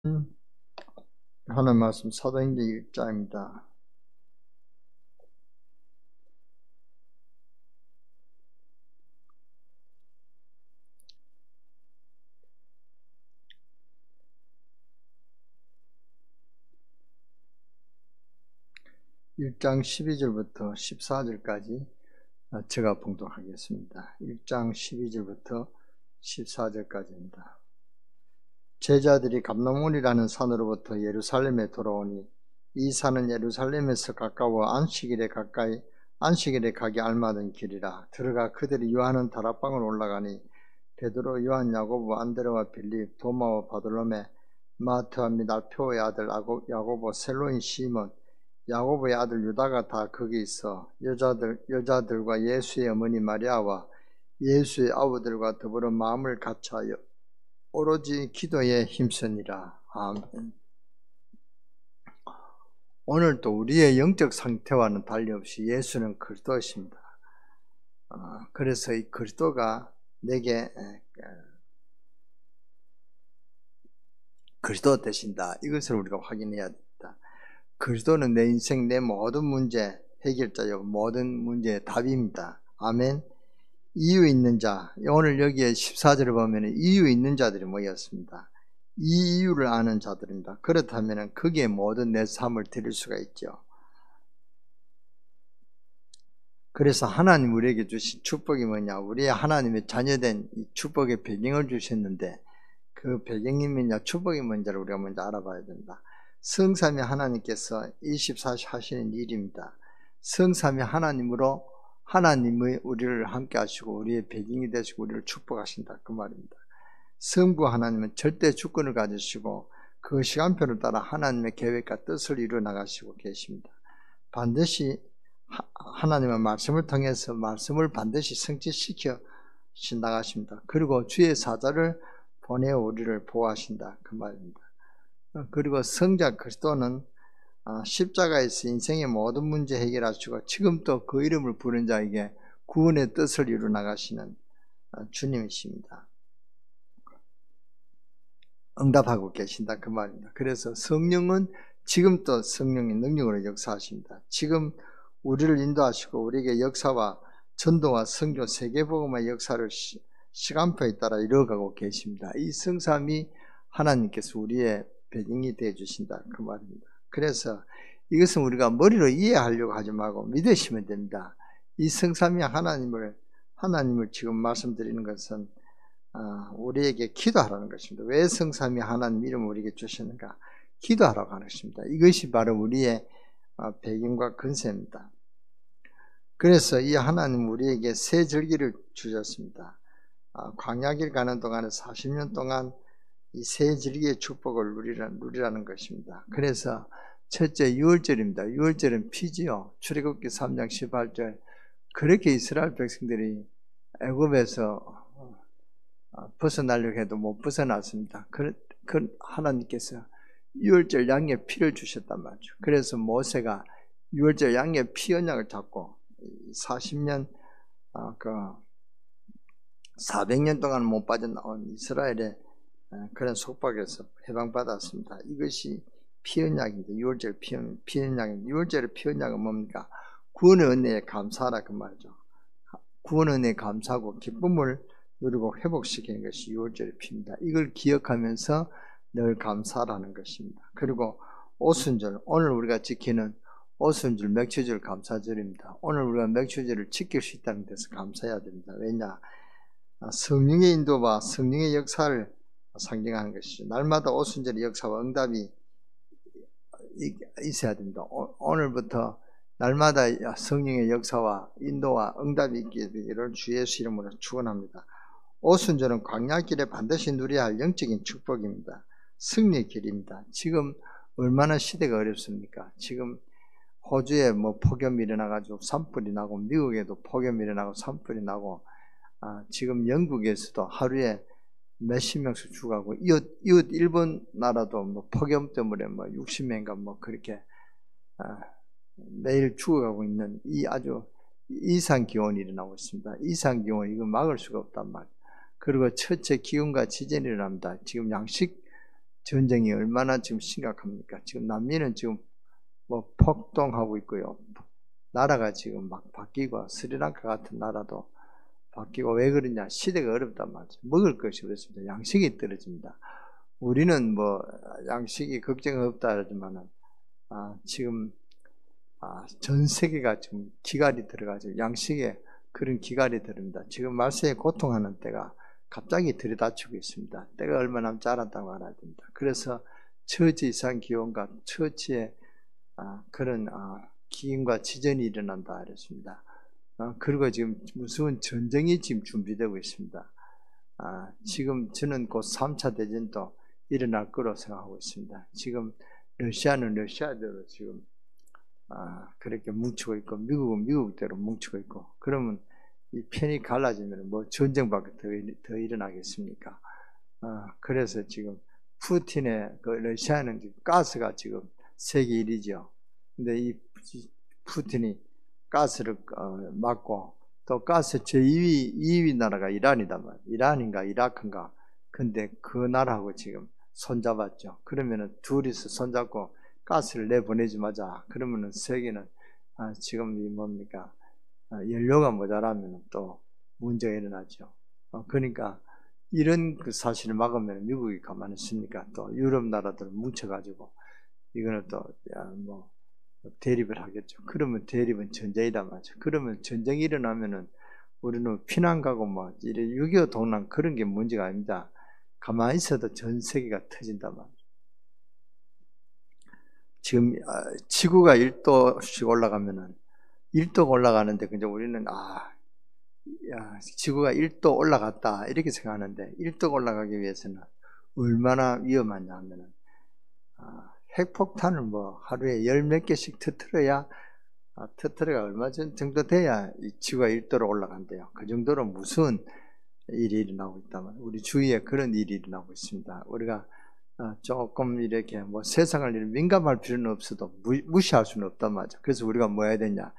하나님 말씀 사도행전 1장입니다. (1장) 12절부터 14절까지 제가 봉독하겠습니다. 1장 12절부터 14절까지입니다. 제자들이 감람원이라는 산으로부터 예루살렘에 돌아오니 이 산은 예루살렘에서 가까워 안식일에 가기 알맞은 길이라. 들어가 그들이 유하는 다락방을 올라가니 베드로, 요한, 야고보, 안드레와 빌립, 도마와 바돌로메, 마트와 및 알페오의 아들 야고보, 셀로인 시몬, 야고보의 아들 유다가 다 거기 있어 여자들과 예수의 어머니 마리아와 예수의 아우들과 더불어 마음을 같이하여 오로지 기도에 힘쓰니라. 아멘. 오늘도 우리의 영적 상태와는 달리없이 예수는 그리스도이십니다. 그래서 이 그리스도가 내게 그리스도 되신다. 이것을 우리가 확인해야 됩니다. 그리스도는 내 인생, 내 모든 문제 해결자요, 모든 문제의 답입니다. 아멘. 이유 있는 자, 오늘 여기에 14절을 보면 이유 있는 자들이 모였습니다. 이 이유를 아는 자들입니다. 그렇다면 거기에 모든 내 삶을 드릴 수가 있죠. 그래서 하나님 우리에게 주신 축복이 뭐냐? 우리의 하나님의 자녀된 이 축복의 배경을 주셨는데 그 배경이 뭐냐? 축복이 뭔지를 우리가 먼저 알아봐야 된다. 성삼위 하나님께서 24시 하시는 일입니다. 성삼위 하나님으로 하나님의 우리를 함께 하시고 우리의 배경이 되시고 우리를 축복하신다. 그 말입니다. 성부 하나님은 절대 주권을 가지시고 그 시간표를 따라 하나님의 계획과 뜻을 이루어 나가시고 계십니다. 반드시 하나님의 말씀을 통해서 말씀을 반드시 성취시켜 나가십니다. 그리고 주의 사자를 보내어 우리를 보호하신다. 그 말입니다. 그리고 성자 그리스도는 십자가에서 인생의 모든 문제 해결하시고 지금 또 그 이름을 부른 자에게 구원의 뜻을 이루어 나가시는 주님이십니다. 응답하고 계신다. 그 말입니다. 그래서 성령은 지금 또 성령의 능력으로 역사하십니다. 지금 우리를 인도하시고 우리에게 역사와 전도와 선교, 세계복음의 역사를 시간표에 따라 이루어가고 계십니다. 이 성삼위 하나님께서 우리의 배경이 되어 주신다. 그 말입니다. 그래서 이것은 우리가 머리로 이해하려고 하지 말고 믿으시면 됩니다. 이 성삼위 하나님을 지금 말씀드리는 것은 우리에게 기도하라는 것입니다. 왜 성삼위 하나님 이름을 우리에게 주시는가? 기도하라고 하는 것입니다. 이것이 바로 우리의 배경과 근세입니다. 그래서 이 하나님 우리에게 새 절기를 주셨습니다. 광야길 가는 동안에 40년 동안 이 새 절기의 축복을 누리라는 것입니다. 그래서 첫째 6월절입니다. 6월절은 피지요. 출애굽기 3장 18절 그렇게 이스라엘 백성들이 애굽에서 벗어나려고 해도 못 벗어났습니다. 그 하나님께서 6월절 양의 피를 주셨단 말이죠. 그래서 모세가 6월절 양의 피 언약을 잡고 40년 400년 동안 못 빠져나온 이스라엘의 그런 속박에서 해방받았습니다. 이것이 피언약입니다. 6월절 피언약입니다. 6월절의 피언약은 뭡니까? 구원의 은혜에 감사하라 그 말이죠. 구원의 은혜에 감사하고 기쁨을 누리고 회복시키는 것이 6월절의 피입니다. 이걸 기억하면서 늘 감사하라는 것입니다. 그리고 오순절, 오늘 우리가 지키는 오순절 맥주절 감사절입니다. 오늘 우리가 맥주절을 지킬 수 있다는 데서 감사해야 됩니다. 왜냐? 성령의 인도와 성령의 역사를 상징하는 것이죠. 날마다 오순절의 역사와 응답이 있어야 됩니다. 오늘부터 날마다 성령의 역사와 인도와 응답이 있게 되기를 주 예수 이름으로 축원합니다. 오순절은 광야길에 반드시 누려야 할 영적인 축복입니다. 승리의 길입니다. 지금 얼마나 시대가 어렵습니까? 지금 호주에 폭염이 일어나가지고 산불이 나고 미국에도 폭염이 일어나고 산불이 나고 지금 영국에서도 하루에 몇십 명씩 죽어가고 이웃 일본 나라도 폭염 때문에 60명인가 그렇게 매일 죽어가고 있는 이 아주 이상 기온이 일어나고 있습니다. 이상 기온 이거 막을 수가 없단 말이에요. 그리고 첫째 기온과 지진이 일어납니다. 지금 양식 전쟁이 얼마나 지금 심각합니까? 지금 남미는 지금 뭐 폭동하고 있고요. 나라가 지금 막 바뀌고 스리랑카 같은 나라도 바뀌고 왜 그러냐? 시대가 어렵단 말이죠. 먹을 것이 없습니다. 양식이 떨어집니다. 우리는 뭐 양식이 걱정 없다 하지만은 지금 전 세계가 지금 기갈이 들어가지고 양식에 그런 기갈이 들어옵니다. 지금 말세에 고통하는 때가 갑자기 들이닥치고 있습니다. 때가 얼마 남지 않았다고 알아야 됩니다. 그래서 처지 이상 기온과 처지의 그런 기인과 지전이 일어난다 그랬습니다. 그리고 지금 무서운 전쟁이 지금 준비되고 있습니다. 지금 저는 곧 3차 대전도 일어날 거로 생각하고 있습니다. 지금 러시아는 러시아대로 지금 그렇게 뭉치고 있고 미국은 미국대로 뭉치고 있고 그러면 이 편이 갈라지면 뭐 전쟁밖에 더 일어나겠습니까? 그래서 지금 푸틴의 그 러시아는 지금 가스가 지금 세계 1위죠. 근데 이 푸틴이 가스를 막고 또 가스 제2위 나라가 이란이단 말이에요. 이란인가 이라크인가. 근데 그 나라하고 지금 손잡았죠. 그러면은 둘이서 손잡고 가스를 내보내주마자 그러면은 세계는 지금 이 뭡니까 연료가 모자라면 또 문제가 일어나죠. 그러니까 이런 그 사실을 막으면 미국이 가만히 있습니까? 또 유럽 나라들 뭉쳐가지고 이거는 또 뭐 대립을 하겠죠. 그러면 대립은 전쟁이다 말이죠. 그러면 전쟁이 일어나면은 우리는 피난 가고 뭐 이래 6.25 동란 그런 게 문제가 아닙니다. 가만히 있어도 전 세계가 터진단 말이죠. 지금 지구가 1도씩 올라가면은 1도 올라가는데 근데 우리는 지구가 1도 올라갔다 이렇게 생각하는데 1도 올라가기 위해서는 얼마나 위험하냐 하면은 핵폭탄을 뭐 하루에 10몇 개씩 터트려가 얼마 정도 돼야 이 지구가 1도로 올라간대요. 그 정도로 무서운 일이 일어나고 있다면 우리 주위에 그런 일이 일어나고 있습니다. 우리가 조금 이렇게 뭐 세상을 민감할 필요는 없어도 무시할 수는 없단 말이죠. 그래서 우리가 뭐 해야 되냐?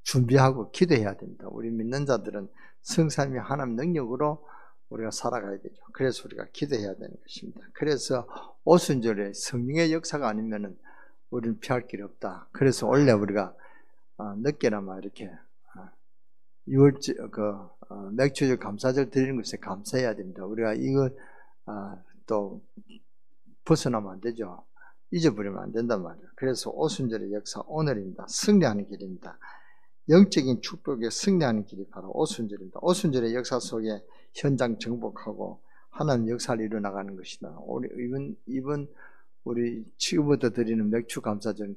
준비하고 기도해야 됩니다. 우리 믿는 자들은 성삼위 하나님 능력으로 우리가 살아가야 되죠. 그래서 우리가 기도해야 되는 것입니다. 그래서 오순절에 성령의 역사가 아니면은 우리는 피할 길이 없다. 그래서 원래 우리가 늦게나마 이렇게 6월 맥주절 감사절 드리는 것에 감사해야 됩니다. 우리가 이걸 또 벗어나면 안 되죠. 잊어버리면 안 된단 말이에요. 그래서 오순절의 역사 오늘입니다. 승리하는 길입니다. 영적인 축복에 승리하는 길이 바로 오순절입니다. 오순절의 역사 속에 현장 정복하고 하나님 역사를 이루어나가는 것이다. 이번 우리 지금부터 드리는 맥주 감사절은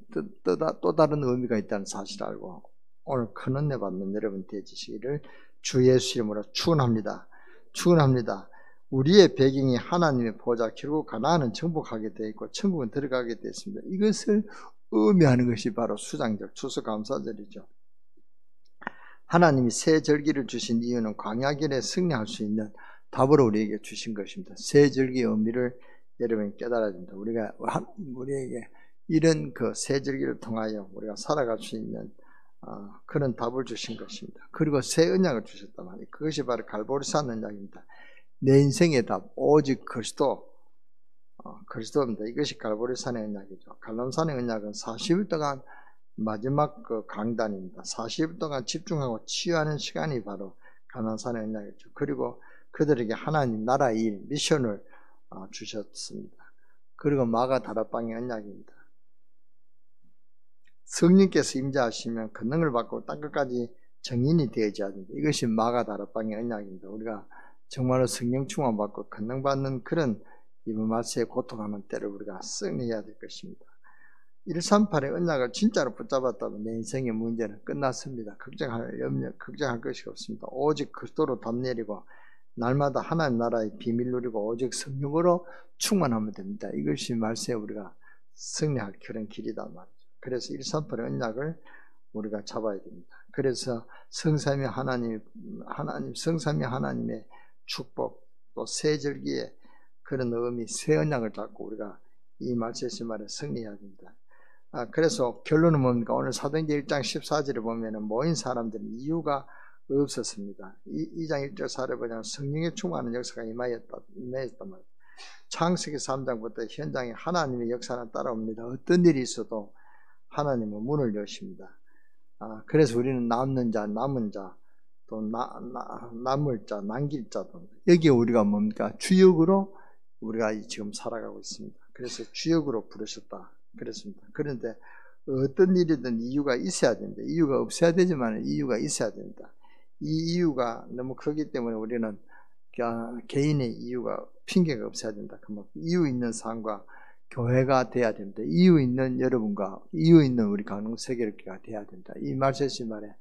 또 다른 의미가 있다는 사실을 알고 오늘 큰 은혜 받는 여러분 되시기를 주 예수 이름으로 축원합니다. 축원합니다. 우리의 배경이 하나님의 보좌, 결국 가나안은 정복하게 되어 있고 천국은 들어가게 되어 있습니다. 이것을 의미하는 것이 바로 수장절, 추수감사절이죠. 하나님이 새 절기를 주신 이유는 광야길에 승리할 수 있는 답으로 우리에게 주신 것입니다. 새 절기의 의미를 여러분이 깨달아야 됩니다. 우리에게 이런 그 새 절기를 통하여 우리가 살아갈 수 있는 그런 답을 주신 것입니다. 그리고 새 언약을 주셨단 말이에요. 그것이 바로 갈보리산 언약입니다. 내 인생의 답, 오직 그리스도입니다. 이것이 갈보리산의 언약이죠. 갈람산의 언약은 40일 동안 마지막 그 강단입니다. 40일 동안 집중하고 치유하는 시간이 바로 갈람산의 언약이죠. 그리고 그들에게 하나님 나라의 일, 미션을 주셨습니다. 그리고 마가 다락방의 언약입니다. 성령께서 임재하시면 권능을 받고 땅끝까지 정인이 되어져야 됩니다. 이것이 마가 다락방의 언약입니다. 우리가 정말로 성령 충만 받고 권능 받는 그런 이번 말세에 고통하는 때를 우리가 승리해야 될 것입니다. 138의 언약을 진짜로 붙잡았다면 내 인생의 문제는 끝났습니다. 걱정할 것이 없습니다. 오직 그리스도로 답 내리고 날마다 하나님 나라의 비밀 누리고 오직 성령으로 충만하면 됩니다. 이것이 말세에 우리가 승리할 그런 길이다 말이죠. 그래서 138의 언약을 우리가 잡아야 됩니다. 그래서 성삼위 하나님의 축복, 또 새 절기의 그런 의미, 새 언약을 잡고 우리가 이 말세의 말에 승리해야 됩니다. 그래서 결론은 뭡니까? 오늘 사도행전 1장 14절에 보면은 모인 사람들은 이유가 없었습니다. 2장 1절 4절에 보면 성령의 충만한 역사가 임하였단 말이에요. 창세기 3장부터 현장에 하나님의 역사는 따라옵니다. 어떤 일이 있어도 하나님은 문을 여십니다. 그래서 우리는 남는 자, 남은 자, 또 남을 자, 남길 자도 여기에 우리가 뭡니까? 주역으로 우리가 지금 살아가고 있습니다. 그래서 주역으로 부르셨다 그랬습니다. 그런데 어떤 일이든 이유가 있어야 됩니다. 이유가 없어야 되지만 이유가 있어야 됩니다. 이 이유가 너무 크기 때문에 우리는 개인의 이유가 핑계가 없어야 된다. 이유 있는 삶과 교회가 돼야 됩니다. 이유 있는 여러분과 이유 있는 우리 강릉 세계교회가 돼야 된다. 이 말씀이 말에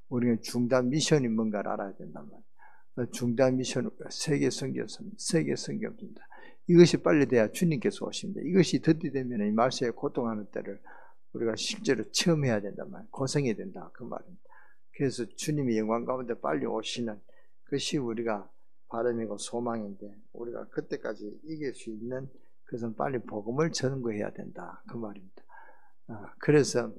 우리는 중단 미션이 뭔가를 알아야 된단 말이에요. 중단 미션 세계 선교입니다. 이것이 빨리 돼야 주님께서 오십니다. 이것이 더디되면 이 말씀에 고통하는 때를 우리가 실제로 체험해야 된단 말이에요. 고생해야 된다 그 말입니다. 그래서 주님이 영광 가운데 빨리 오시는 것이 우리가 바람이고 소망인데 우리가 그때까지 이길 수 있는 그것은 빨리 복음을 전거해야 된다 그 말입니다. 그래서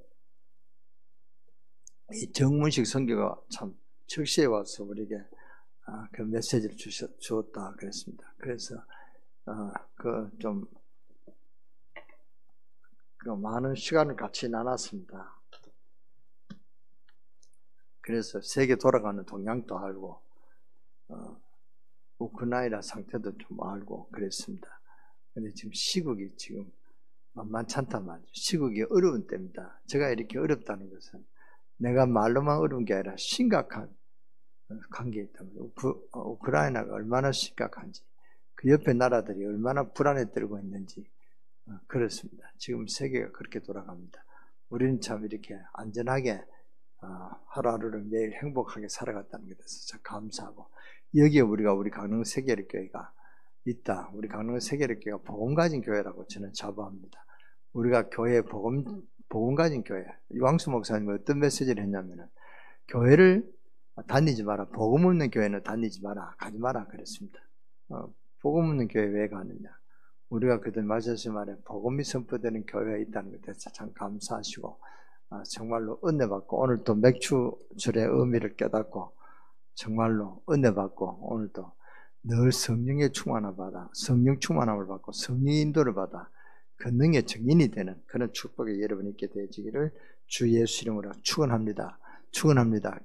이 정문식 선교가 참 적시에 와서 우리에게 그 메시지를 주었다 그랬습니다. 그래서 많은 시간을 같이 나눴습니다. 그래서 세계 돌아가는 동향도 알고 우크라이나 상태도 좀 알고 그랬습니다. 근데 지금 시국이 지금 만만찮단 말이죠. 시국이 어려운 때입니다. 제가 이렇게 어렵다는 것은 내가 말로만 어려운 게 아니라 심각한 관계에 있다면 우크라이나가 얼마나 심각한지 그 옆에 나라들이 얼마나 불안에 떨고 있는지 그렇습니다. 지금 세계가 그렇게 돌아갑니다. 우리는 참 이렇게 안전하게 하루하루를 매일 행복하게 살아갔다는 것에 대해서 참 감사하고 여기에 우리 강릉 세계교회가 있다. 우리 강릉 세계교회가 복음 가진 교회라고 저는 자부합니다. 우리가 교회 복음 가진 교회. 이광수 목사님은 어떤 메시지를 했냐면은 교회를 다니지 마라. 복음 없는 교회는 다니지 마라. 가지 마라 그랬습니다. 복음 없는 교회 왜 가느냐? 우리가 그들 말씀하신 말에 복음이 선포되는 교회가 있다는 것에 대해서 참 감사하시고 정말로 은혜 받고 오늘 또 맥주절의 의미를 깨닫고 정말로 은혜 받고 오늘도 늘 성령의 충만함을 받아 성령 충만함을 받고 성령 인도를 받아 그 능의 증인이 되는 그런 축복이 여러분 있게 되어지기를 주 예수 이름으로 축원합니다.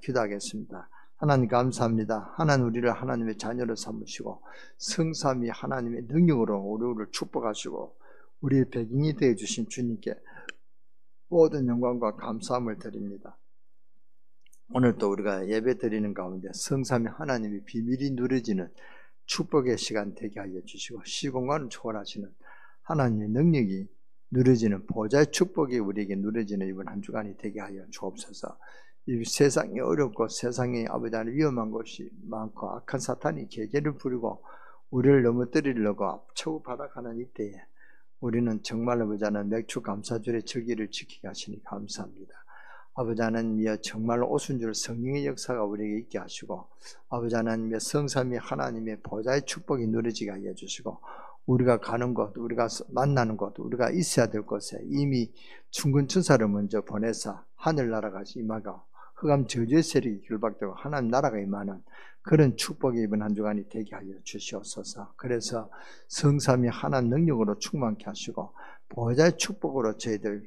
기도하겠습니다. 하나님 감사합니다. 하나님 우리를 하나님의 자녀로 삼으시고 성삼위 하나님의 능력으로 우리를 축복하시고 우리의 백인이 되어 주신 주님께 모든 영광과 감사함을 드립니다. 오늘 또 우리가 예배 드리는 가운데 성삼위 하나님의 비밀이 누려지는 축복의 시간 되게 하여 주시고 시공간을 초월하시는 하나님의 능력이 누려지는 보좌의 축복이 우리에게 누려지는 이번 한 주간이 되게 하여 주옵소서. 이 세상이 어렵고 세상에 아버지 하나님 위험한 것이 많고 악한 사탄이 계계를 부리고 우리를 넘어뜨리려고 처우 발악하는 이때에 우리는 정말로 아버지 하나님 맥주 감사절의 절기를 지키게 하시니 감사합니다. 아버지 하나님이여 정말로 오순절 성령의 역사가 우리에게 있게 하시고 아버지 하나님의 성삼위 하나님의 보좌의 축복이 누려지게 하여 주시고 우리가 가는 곳, 우리가 만나는 곳, 우리가 있어야 될 곳에 이미 충군천사를 먼저 보내서 하늘나라가 임하고 흑암 저주의 세력이 결박되고 하나님 나라가 임하는 그런 축복이 이번 한 주간이 되게 하여 주시옵소서. 그래서 성삼위 하나님 능력으로 충만케 하시고 보호자의 축복으로 저희들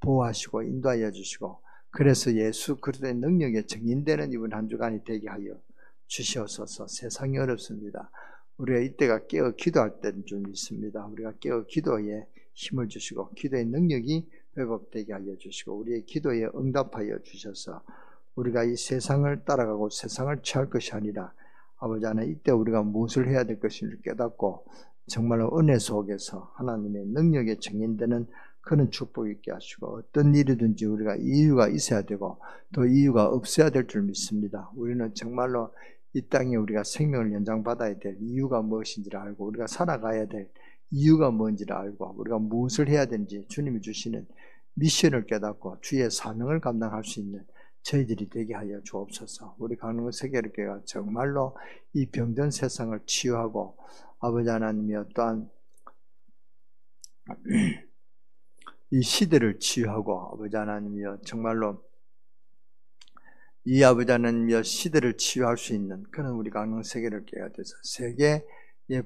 보호하시고 인도하여 주시고 그래서 예수 그리스도의 능력에 증인되는 이번 한 주간이 되게 하여 주시옵소서. 세상이 어렵습니다. 우리가 이때가 깨어 기도할 때인 줄 믿습니다. 우리가 깨어 기도에 힘을 주시고 기도의 능력이 회복되게 하여 주시고 우리의 기도에 응답하여 주셔서 우리가 이 세상을 따라가고 세상을 취할 것이 아니라 아버지 하나님 이때 우리가 무엇을 해야 될 것인지 깨닫고 정말로 은혜 속에서 하나님의 능력에 증인되는 그런 축복이 있게 하시고 어떤 일이든지 우리가 이유가 있어야 되고 또 이유가 없어야 될 줄 믿습니다. 우리는 정말로 이 땅에 우리가 생명을 연장받아야 될 이유가 무엇인지를 알고 우리가 살아가야 될 이유가 뭔지를 알고 우리가 무엇을 해야 되는지 주님이 주시는 미션을 깨닫고 주의 사명을 감당할 수 있는 저희들이 되게 하여 주옵소서. 우리 강릉 세계교회가 정말로 이 병든 세상을 치유하고 아버지 하나님이여 또한 이 시대를 치유하고 아버지 하나님이여 정말로 이 아버지 하나님이여 시대를 치유할 수 있는 그런 우리 강릉 세계교회가 돼서 세계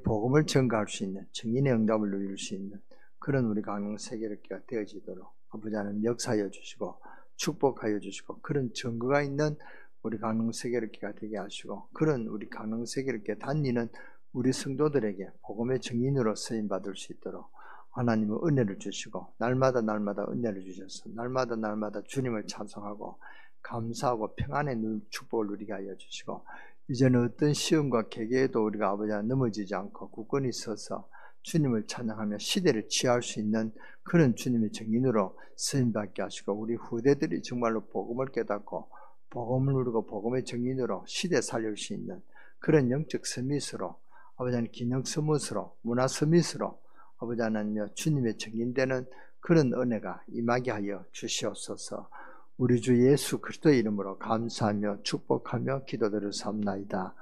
복음을 전가할 수 있는, 증인의 응답을 누릴 수 있는 그런 우리 강릉 세계력교가 되어지도록 아버지 하나님 역사하여 주시고 축복하여 주시고, 그런 증거가 있는 우리 강릉 세계력교가 되게 하시고, 그런 우리 강릉 세계력교 다니는 우리 성도들에게 복음의 증인으로 쓰임받을 수 있도록 하나님은 은혜를 주시고, 날마다 은혜를 주셔서 날마다 주님을 찬송하고 감사하고 평안의 축복을 누리게 하여 주시고, 이제는 어떤 시험과 계계에도 우리가 아버지 하나님 넘어지지 않고 굳건히 서서 주님을 찬양하며 시대를 취할 수 있는 그런 주님의 증인으로 쓰임받게 하시고, 우리 후대들이 정말로 복음을 깨닫고 복음을 누리고 복음의 증인으로 시대 살릴 수 있는 그런 영적 서밋으로, 아버지 하나님 기능 서밋으로, 문화 서밋으로 아버지 하나님여 주님의 증인되는 그런 은혜가 임하게 하여 주시옵소서. 우리 주 예수 그리스도의 이름으로 감사하며 축복하며 기도드렸사옵나이다.